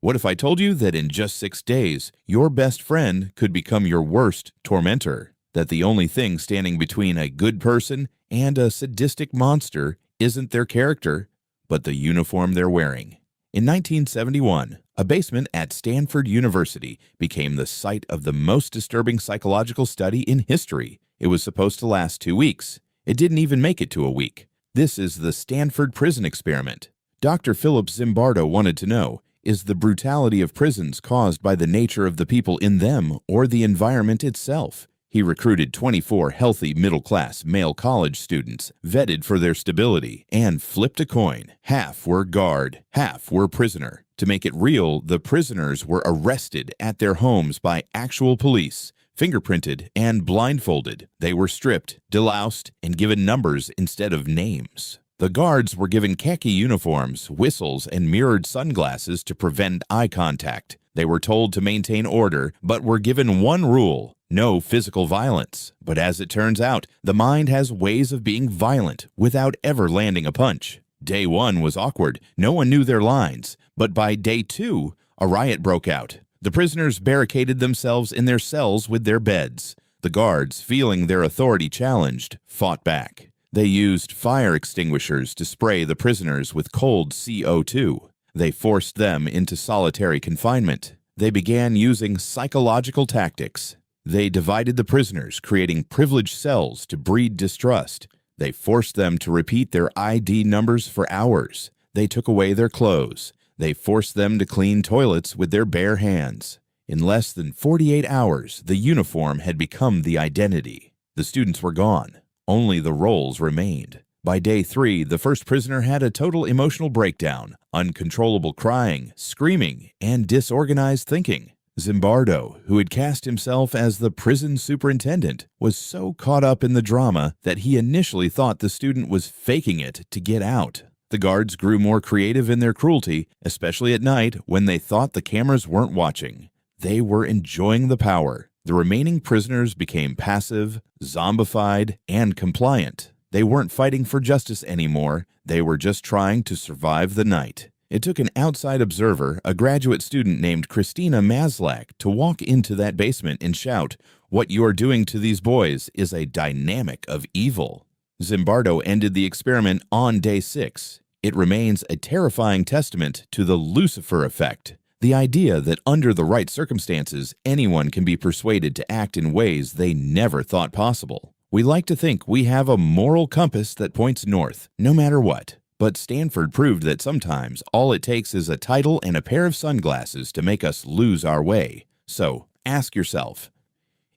What if I told you that in just 6 days, your best friend could become your worst tormentor? That the only thing standing between a good person and a sadistic monster isn't their character, but the uniform they're wearing? In 1971, a basement at Stanford University became the site of the most disturbing psychological study in history. It was supposed to last 2 weeks. It didn't even make it to a week. This is the Stanford Prison Experiment. Dr. Philip Zimbardo wanted to know, is the brutality of prisons caused by the nature of the people in them or the environment itself? He recruited 24 healthy middle-class male college students, vetted for their stability, and flipped a coin. Half were guard, half were prisoner. To make it real, the prisoners were arrested at their homes by actual police, fingerprinted and blindfolded. They were stripped, deloused, and given numbers instead of names. The guards were given khaki uniforms, whistles, and mirrored sunglasses to prevent eye contact. They were told to maintain order, but were given one rule: no physical violence. But as it turns out, the mind has ways of being violent without ever landing a punch. Day 1 was awkward. No one knew their lines. But by day 2, a riot broke out. The prisoners barricaded themselves in their cells with their beds. The guards, feeling their authority challenged, fought back. They used fire extinguishers to spray the prisoners with cold CO2. They forced them into solitary confinement. They began using psychological tactics. They divided the prisoners, creating privileged cells to breed distrust. They forced them to repeat their ID numbers for hours. They took away their clothes. They forced them to clean toilets with their bare hands. In less than 48 hours, the uniform had become the identity. The students were gone. Only the roles remained. By day 3, the first prisoner had a total emotional breakdown, uncontrollable crying, screaming, and disorganized thinking. Zimbardo, who had cast himself as the prison superintendent, was so caught up in the drama that he initially thought the student was faking it to get out. The guards grew more creative in their cruelty, especially at night when they thought the cameras weren't watching. They were enjoying the power. The remaining prisoners became passive, zombified, and compliant. They weren't fighting for justice anymore. They were just trying to survive the night. It took an outside observer, a graduate student named Christina Maslach, to walk into that basement and shout, "What you are doing to these boys is a dynamic of evil." Zimbardo ended the experiment on day 6. It remains a terrifying testament to the Lucifer effect. The idea that under the right circumstances, anyone can be persuaded to act in ways they never thought possible. We like to think we have a moral compass that points north, no matter what. But Stanford proved that sometimes all it takes is a title and a pair of sunglasses to make us lose our way. So, ask yourself,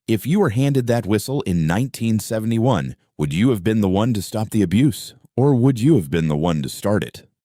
if you were handed that whistle in 1971, would you have been the one to stop the abuse, or would you have been the one to start it?